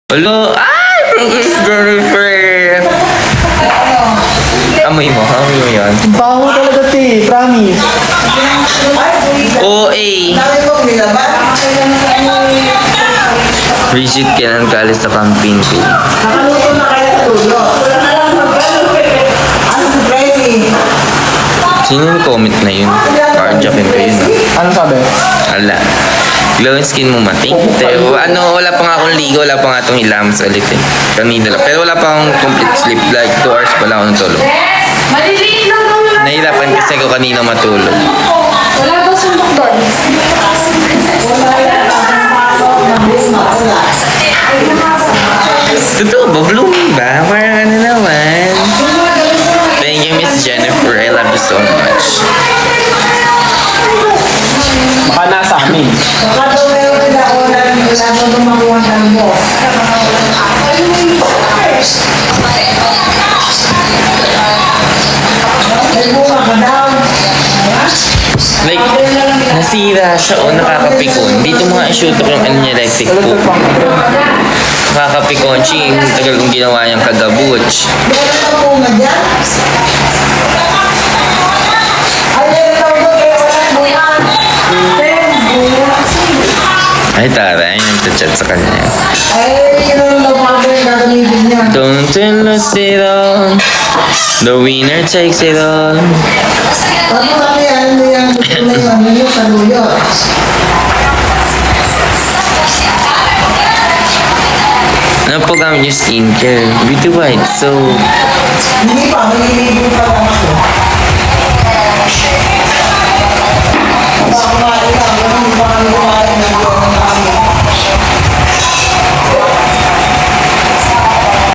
Hello? Ay! Jennifer! Amoy mo? Amoy mo yan? Baho talaga, te. Promise. OA! Rigid kailan ka alis sa campaign ko? Nakaluto na kayo sa tulo. Ano surprise? Sino yung comment na yun? Carjacken ko yun ah. Ano sabi? Ala. Glowing skin mo matik. Pero ano, wala pa nga akong ligo, wala pa nga itong ilams ulit eh. Kanina lang. Pero wala pa akong complete sleep. Like 2 hours pa lang ako natulog. Maliliit lang naman. Nahirapan kasi ako kanina matulog. Wala ba sundok doon? Totoo ba? Blooming ba? Parang ano naman. Thank you, Miss Jennifer. I love you so much. Baka nasa amin. Baka daw meron din ako na wala mo dumakuha ng mo. May bunga ka daw. Like, nasira siya o nakakapikon. Dito mga isutok yung ano niya, electric po. Nakakapikon siya yung tagal kong ginawa niyang kagabuch. Meron ka bunga dyan? Ay, meron daw doon kaya walang bunga. Ay, taray, nagchat sa kanya. Ay, yun ang daw mga gagamitin niya. Don't lose it all. The winner takes it all. Bago kami, ano yan, gusto na yung ano yung saluyot. Ano po gamit yung skincare? Beauty White. So, Hindi pa, maliligo pa lang ako. Baka kumain lang, hindi pa kami kumain ng